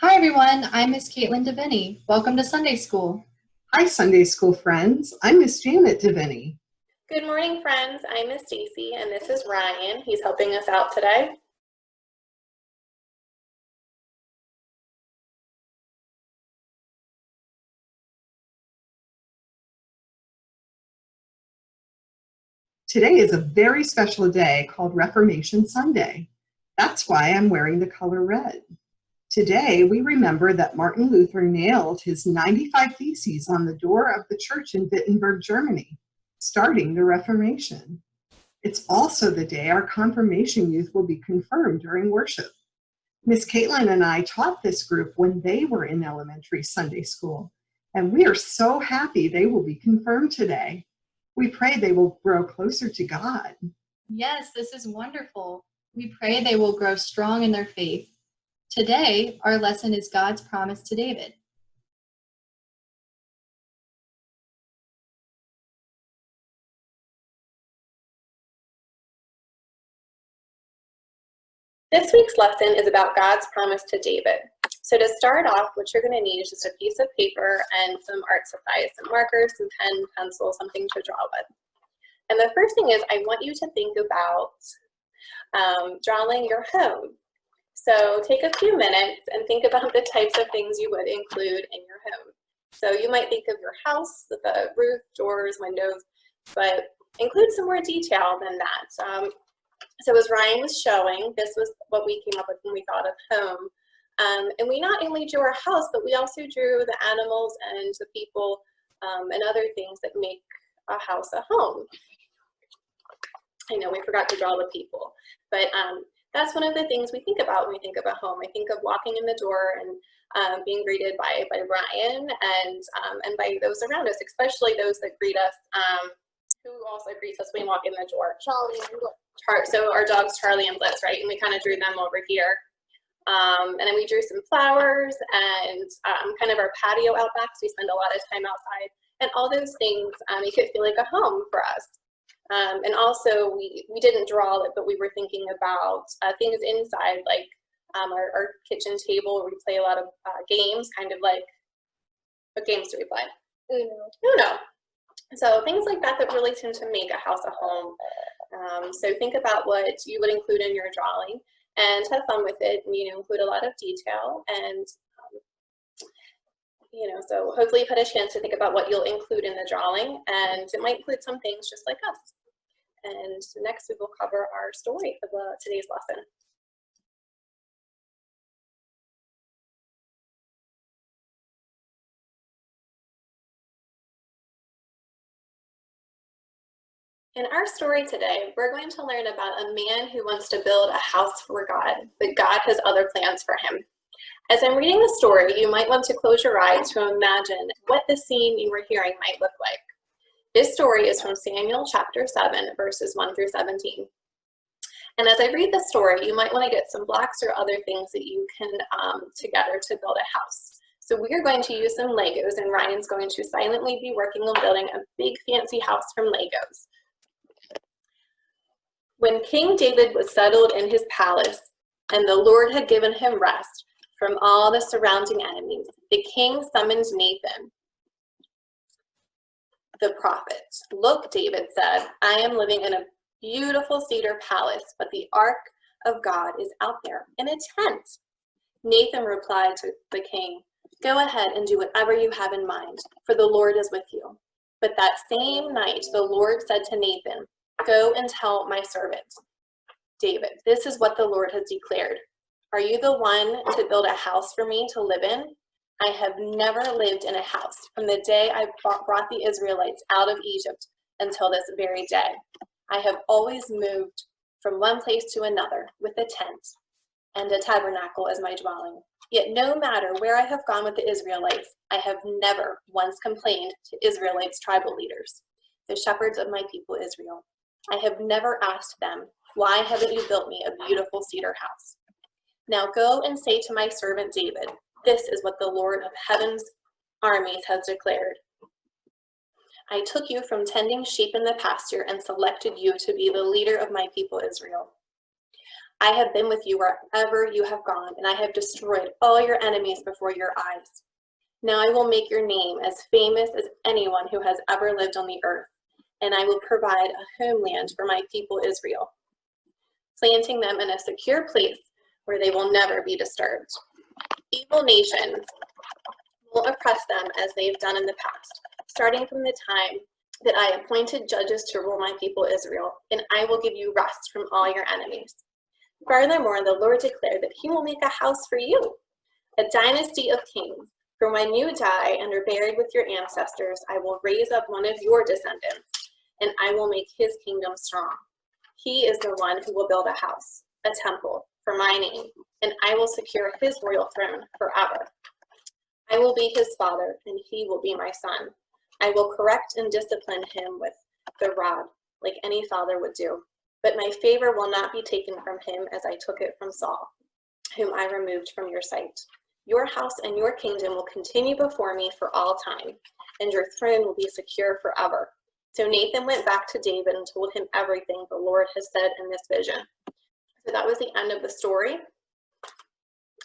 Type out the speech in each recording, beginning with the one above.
Hi everyone, I'm Miss Caitlin Deviney. Welcome to Sunday School. Hi, Sunday School friends. I'm Miss Janet Deviney. Good morning, friends. I'm Miss Stacy, and this is Ryan. He's helping us out today. Today is a very special day called Reformation Sunday. That's why I'm wearing the color red. Today, we remember that Martin Luther nailed his 95 Theses on the door of the church in Wittenberg, Germany, starting the Reformation. It's also the day our confirmation youth will be confirmed during worship. Miss Caitlin and I taught this group when they were in elementary Sunday school, and we are so happy they will be confirmed today. We pray they will grow closer to God. Yes, this is wonderful. We pray they will grow strong in their faith. Today, our lesson is God's promise to David. This week's lesson is about God's promise to David. So to start off, what you're going to need is just a piece of paper and some art supplies, some markers, some pen, pencil, something to draw with. And the first thing is I want you to think about drawing your home. So take a few minutes and think about the types of things you would include in your home. So you might think of your house with the roof, doors, windows, but include some more detail than that. So as Ryan was showing, this was what we came up with when we thought of home. And we not only drew our house, but we also drew the animals and the people and other things that make a house a home. I know we forgot to draw the people, but that's one of the things we think about when we think of a home. I think of walking in the door and being greeted by Ryan and by those around us, especially those that greet us. Who also greets us when we walk in the door? Charlie and Blitz. So our dogs Charlie and Blitz, right? And we kind of drew them over here. And then we drew some flowers and kind of our patio out back, so we spend a lot of time outside. And all those things make it feel like a home for us. And also we didn't draw it, but we were thinking about things inside, like our kitchen table where we play a lot of games, kind of like, what games do we play? Uno. So things like that that really tend to make a house a home. So think about what you would include in your drawing and have fun with it, and include a lot of detail. And so hopefully you've had a chance to think about what you'll include in the drawing, and it might include some things just like us. And next we will cover our story for today's lesson. In our story today, we're going to learn about a man who wants to build a house for God, but God has other plans for him. As I'm reading the story, you might want to close your eyes to imagine what the scene you were hearing might look like. This story is from Samuel chapter 7, verses 1 through 17. And as I read the story, you might want to get some blocks or other things that you can together to build a house. So we are going to use some Legos, and Ryan's going to silently be working on building a big fancy house from Legos. When King David was settled in his palace, and the Lord had given him rest from all the surrounding enemies, the king summoned Nathan, the prophet. "Look," David said, "I am living in a beautiful cedar palace, but the ark of God is out there in a tent." Nathan replied to the king, "Go ahead and do whatever you have in mind, for the Lord is with you." But that same night, the Lord said to Nathan, "Go and tell my servant David, this is what the Lord has declared. Are you the one to build a house for me to live in? I have never lived in a house from the day I brought the Israelites out of Egypt until this very day. I have always moved from one place to another with a tent and a tabernacle as my dwelling. Yet no matter where I have gone with the Israelites, I have never once complained to Israelites' tribal leaders, the shepherds of my people Israel. I have never asked them, 'Why haven't you built me a beautiful cedar house?' Now go and say to my servant David, 'This is what the Lord of heaven's armies has declared. I took you from tending sheep in the pasture and selected you to be the leader of my people Israel. I have been with you wherever you have gone, and I have destroyed all your enemies before your eyes. Now I will make your name as famous as anyone who has ever lived on the earth, and I will provide a homeland for my people Israel, planting them in a secure place where they will never be disturbed. Evil nations will oppress them as they've done in the past, starting from the time that I appointed judges to rule my people Israel, and I will give you rest from all your enemies. Furthermore, the Lord declared that he will make a house for you, a dynasty of kings. For when you die and are buried with your ancestors, I will raise up one of your descendants, and I will make his kingdom strong. He is the one who will build a house, a temple, for my name, and I will secure his royal throne forever. I will be his father, and he will be my son. I will correct and discipline him with the rod, like any father would do. But my favor will not be taken from him as I took it from Saul, whom I removed from your sight. Your house and your kingdom will continue before me for all time, and your throne will be secure forever. So Nathan went back to David and told him everything the Lord has said in this vision. So that was the end of the story.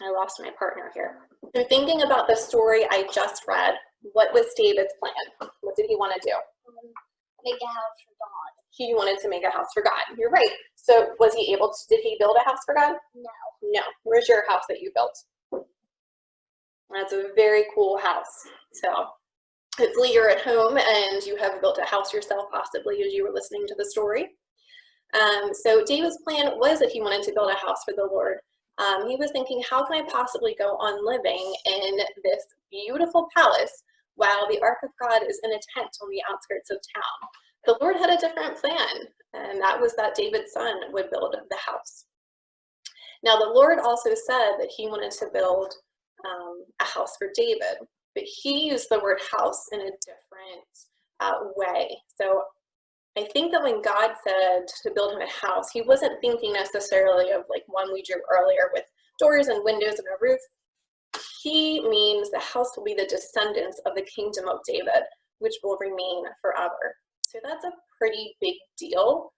I lost my partner here. So thinking about the story I just read, what was David's plan? What did he want to do? Make a house for God. He wanted to make a house for God. You're right. So was he able to, did he build a house for God? No. No. Where's your house that you built? That's a very cool house. So hopefully you're at home and you have built a house yourself, possibly as you were listening to the story. So David's plan was that he wanted to build a house for the Lord. He was thinking, how can I possibly go on living in this beautiful palace while the Ark of God is in a tent on the outskirts of town? The Lord had a different plan, and that was that David's son would build the house. Now, the Lord also said that he wanted to build a house for David, but he used the word house in a different way. So I think that when God said to build him a house, he wasn't thinking necessarily of like one we drew earlier with doors and windows and a roof. He means the house will be the descendants of the kingdom of David, which will remain forever. So that's a pretty big deal.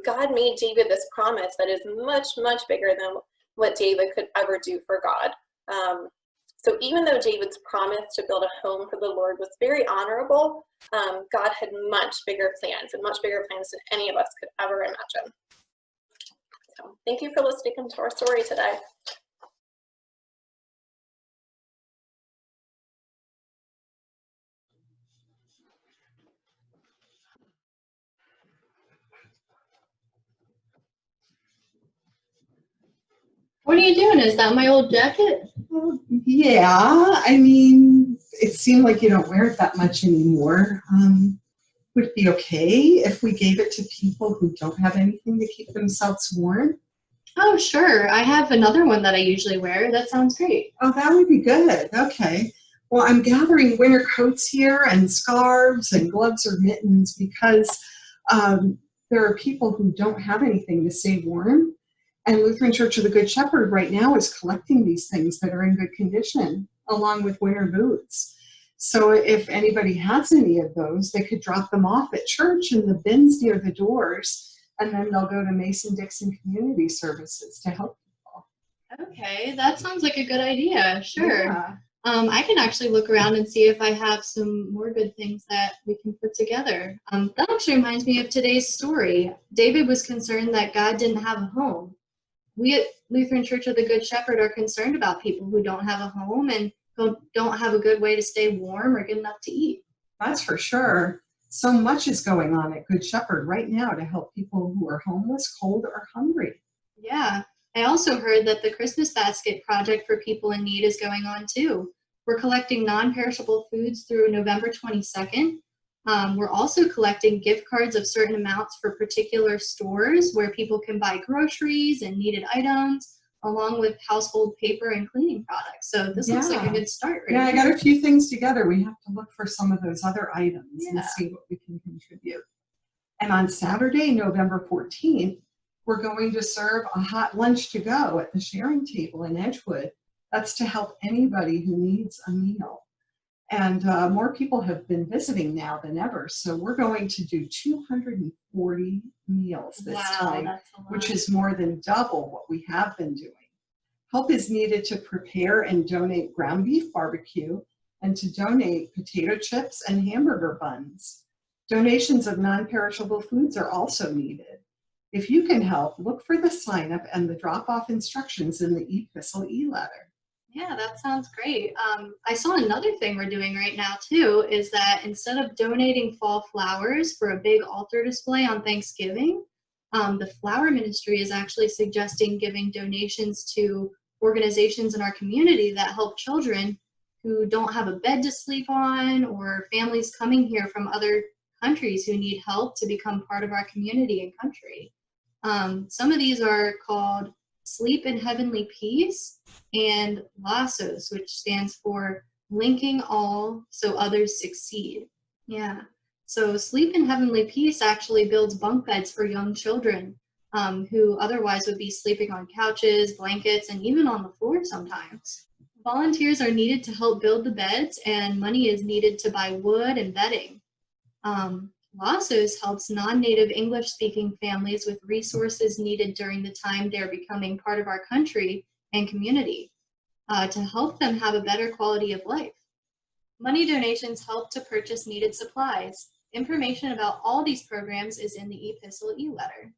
God made David this promise that is much, much bigger than what David could ever do for God. So even though David's promise to build a home for the Lord was very honorable, God had much bigger plans and much bigger plans than any of us could ever imagine. So thank you for listening to our story today. What are you doing? Is that my old jacket? Well, yeah, I mean, it seemed like you don't wear it that much anymore. Would it be okay if we gave it to people who don't have anything to keep themselves warm? Oh, sure. I have another one that I usually wear. That sounds great. Oh, that would be good. Okay. Well, I'm gathering winter coats here and scarves and gloves or mittens because there are people who don't have anything to stay warm. And Lutheran Church of the Good Shepherd right now is collecting these things that are in good condition, along with winter boots. So if anybody has any of those, they could drop them off at church in the bins near the doors, and then they'll go to Mason-Dixon Community Services to help people. Okay, that sounds like a good idea. Sure. Yeah. I can actually look around and see if I have some more good things that we can put together. That actually reminds me of today's story. David was concerned that God didn't have a home. We at Lutheran Church of the Good Shepherd are concerned about people who don't have a home and don't have a good way to stay warm or get enough to eat. That's for sure. So much is going on at Good Shepherd right now to help people who are homeless, cold, or hungry. Yeah. I also heard that the Christmas Basket Project for people in need is going on too. We're collecting non-perishable foods through November 22nd. We're also collecting gift cards of certain amounts for particular stores where people can buy groceries and needed items, along with household paper and cleaning products. So this looks like a good start. Right? Yeah, I got a few things together. We have to look for some of those other items and see what we can contribute. And on Saturday, November 14th, we're going to serve a hot lunch to go at the sharing table in Edgewood. That's to help anybody who needs a meal. And more people have been visiting now than ever. So we're going to do 240 meals this time, that's a lot. which is more than double what we have been doing. Help is needed to prepare and donate ground beef barbecue and to donate potato chips and hamburger buns. Donations of non-perishable foods are also needed. If you can help, look for the sign-up and the drop-off instructions in the Epistle e-letter. Yeah, that sounds great. I saw another thing we're doing right now too, is that instead of donating fall flowers for a big altar display on Thanksgiving, the flower ministry is actually suggesting giving donations to organizations in our community that help children who don't have a bed to sleep on, or families coming here from other countries who need help to become part of our community and country. Some of these are called Sleep in Heavenly Peace and LASSOS, which stands for Linking All So Others Succeed. Yeah. So Sleep in Heavenly Peace actually builds bunk beds for young children who otherwise would be sleeping on couches, blankets, and even on the floor sometimes. Volunteers are needed to help build the beds, and money is needed to buy wood and bedding. LASSOS helps non-native English-speaking families with resources needed during the time they're becoming part of our country and community to help them have a better quality of life. Money donations help to purchase needed supplies. Information about all these programs is in the Epistle e-letter.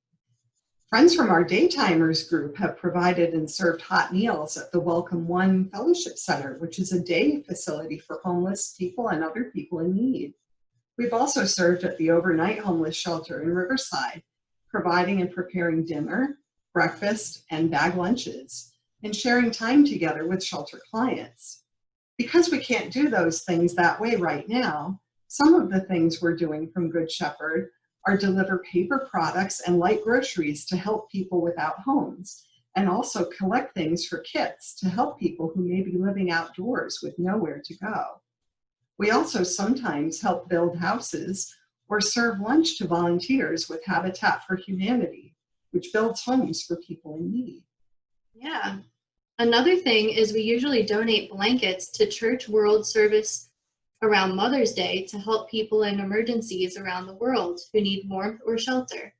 Friends from our Daytimers group have provided and served hot meals at the Welcome One Fellowship Center, which is a day facility for homeless people and other people in need. We've also served at the overnight homeless shelter in Riverside, providing and preparing dinner, breakfast, and bag lunches, and sharing time together with shelter clients. Because we can't do those things that way right now, some of the things we're doing from Good Shepherd are deliver paper products and light groceries to help people without homes, and also collect things for kits to help people who may be living outdoors with nowhere to go. We also sometimes help build houses or serve lunch to volunteers with Habitat for Humanity, which builds homes for people in need. Yeah. Another thing is we usually donate blankets to Church World Service around Mother's Day to help people in emergencies around the world who need warmth or shelter.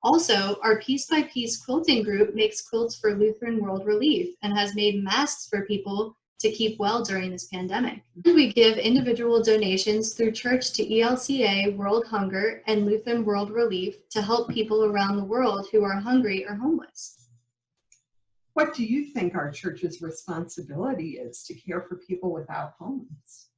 Also, our Piece by Piece quilting group makes quilts for Lutheran World Relief and has made masks for people to keep well during this pandemic. We give individual donations through church to ELCA, World Hunger, and Lutheran World Relief to help people around the world who are hungry or homeless. What do you think our church's responsibility is to care for people without homes?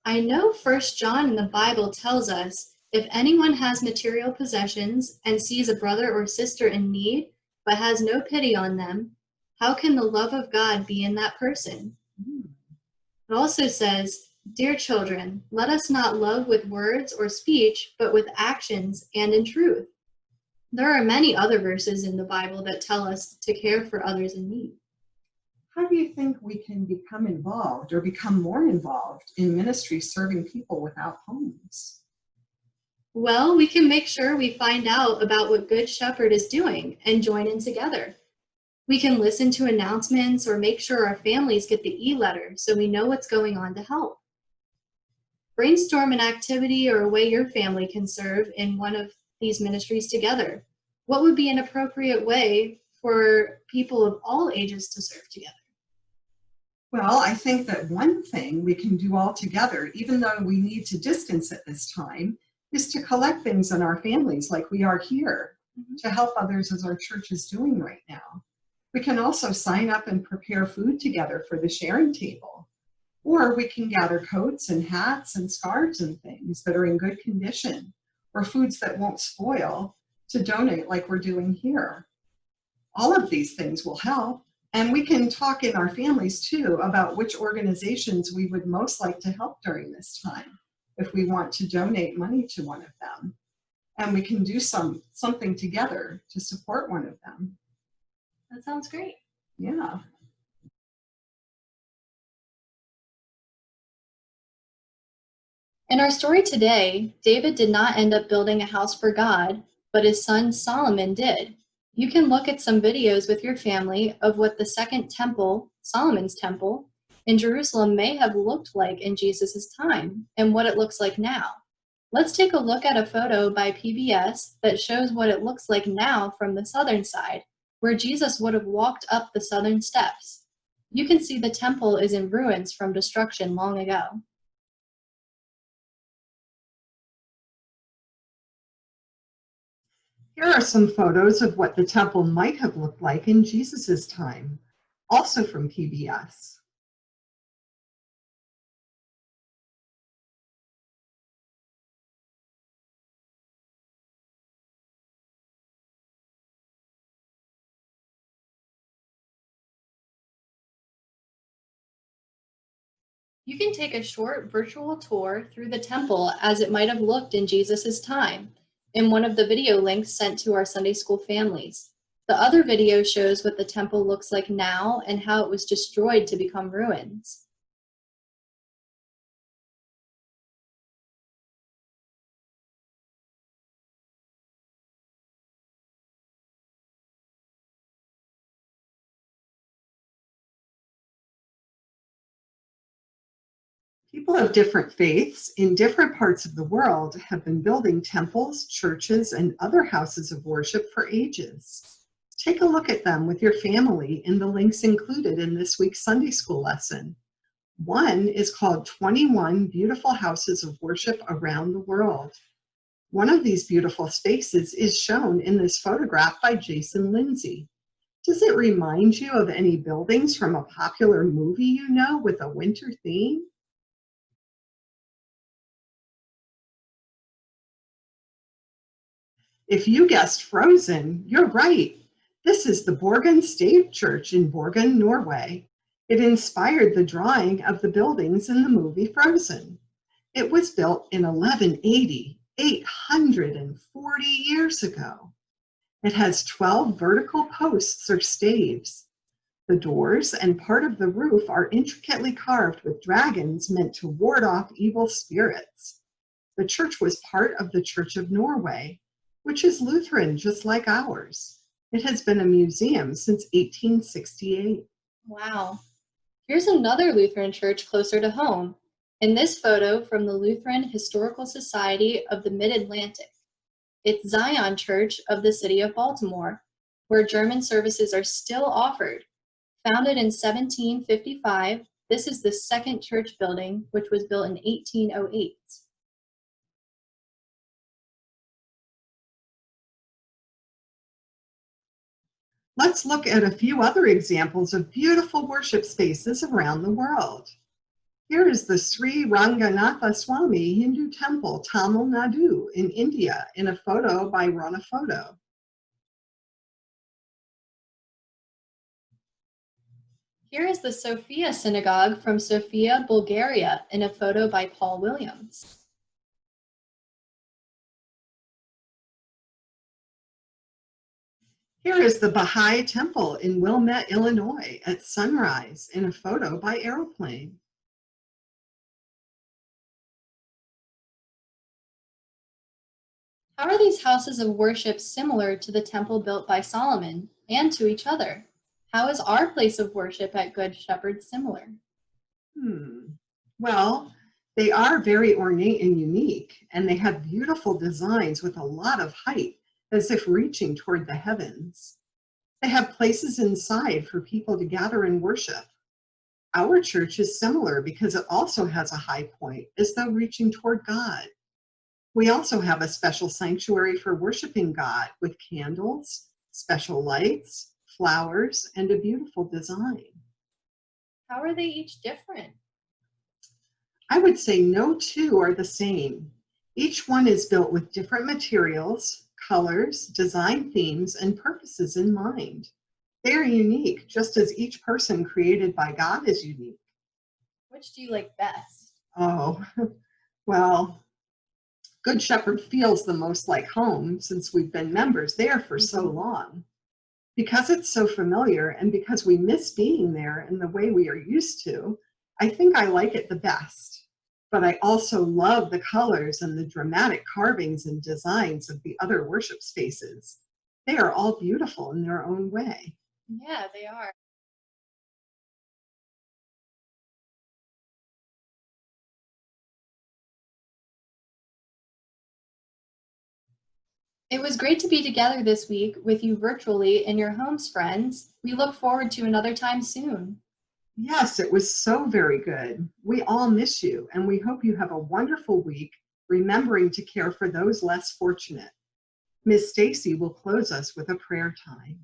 I know 1 John in the Bible tells us, if anyone has material possessions and sees a brother or sister in need, but has no pity on them, how can the love of God be in that person? It also says, dear children, let us not love with words or speech, but with actions and in truth. There are many other verses in the Bible that tell us to care for others in need. How do you think we can become involved or become more involved in ministry serving people without homes? Well, we can make sure we find out about what Good Shepherd is doing and join in together. We can listen to announcements or make sure our families get the e-letter so we know what's going on to help. Brainstorm an activity or a way your family can serve in one of these ministries together. What would be an appropriate way for people of all ages to serve together? Well, I think that one thing we can do all together, even though we need to distance at this time, is to collect things in our families like we are here to help others as our church is doing right now. We can also sign up and prepare food together for the sharing table. Or we can gather coats and hats and scarves and things that are in good condition or foods that won't spoil to donate like we're doing here. All of these things will help. And we can talk in our families too about which organizations we would most like to help during this time if we want to donate money to one of them. And we can do something together to support one of them. That sounds great. Yeah. In our story today, David did not end up building a house for God, but his son Solomon did. You can look at some videos with your family of what the second temple, Solomon's temple, in Jerusalem may have looked like in Jesus' time and what it looks like now. Let's take a look at a photo by PBS that shows what it looks like now from the southern side, where Jesus would have walked up the southern steps. You can see the temple is in ruins from destruction long ago. Here are some photos of what the temple might have looked like in Jesus' time, also from PBS. You can take a short virtual tour through the temple as it might have looked in Jesus' time in one of the video links sent to our Sunday school families. The other video shows what the temple looks like now and how it was destroyed to become ruins. People of different faiths in different parts of the world have been building temples, churches, and other houses of worship for ages. Take a look at them with your family in the links included in this week's Sunday school lesson. One is called 21 Beautiful Houses of Worship Around the World. One of these beautiful spaces is shown in this photograph by Jason Lindsay. Does it remind you of any buildings from a popular movie you know with a winter theme? If you guessed Frozen, you're right. This is the Borgen Stave Church in Borgen, Norway. It inspired the drawing of the buildings in the movie Frozen. It was built in 1180, 840 years ago. It has 12 vertical posts or staves. The doors and part of the roof are intricately carved with dragons meant to ward off evil spirits. The church was part of the Church of Norway, which is Lutheran just like ours. It has been a museum since 1868. Wow. Here's another Lutheran church closer to home. In this photo from the Lutheran Historical Society of the Mid-Atlantic. It's Zion Church of the city of Baltimore, where German services are still offered. Founded in 1755, this is the second church building, which was built in 1808. Let's look at a few other examples of beautiful worship spaces around the world. Here is the Sri Ranganatha Swami Hindu Temple, Tamil Nadu in India in a photo by Rana Photo. Here is the Sofia Synagogue from Sofia, Bulgaria in a photo by Paul Williams. Here is the Baha'i Temple in Wilmette, Illinois at sunrise in a photo by Aeroplane. How are these houses of worship similar to the temple built by Solomon and to each other? How is our place of worship at Good Shepherd similar? Well, they are very ornate and unique, and they have beautiful designs with a lot of height, as if reaching toward the heavens. They have places inside for people to gather and worship. Our church is similar because it also has a high point, as though reaching toward God. We also have a special sanctuary for worshiping God with candles, special lights, flowers, and a beautiful design. How are they each different? I would say no two are the same. Each one is built with different materials, colors, design themes, and purposes in mind. They are unique, just as each person created by God is unique. Which do you like best? Oh, well, Good Shepherd feels the most like home since we've been members there for so long. Because it's so familiar and because we miss being there in the way we are used to, I think I like it the best. But I also love the colors and the dramatic carvings and designs of the other worship spaces. They are all beautiful in their own way. Yeah, they are. It was great to be together this week with you virtually in your homes, friends. We look forward to another time soon. Yes, it was so very good. We all miss you, and we hope you have a wonderful week, remembering to care for those less fortunate. Miss Stacy will close us with a prayer time.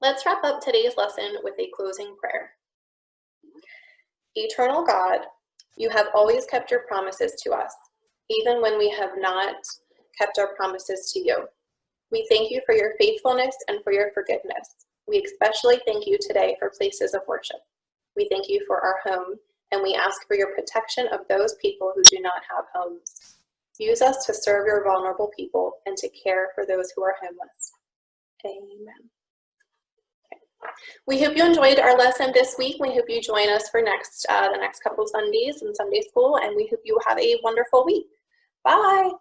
Let's wrap up today's lesson with a closing prayer. Eternal God, you have always kept your promises to us, even when we have not kept our promises to you. We thank you for your faithfulness and for your forgiveness. We especially thank you today for places of worship. We thank you for our home, and we ask for your protection of those people who do not have homes. Use us to serve your vulnerable people and to care for those who are homeless. Amen. We hope you enjoyed our lesson this week. We hope you join us for the next couple Sundays in Sunday school, and we hope you have a wonderful week. Bye.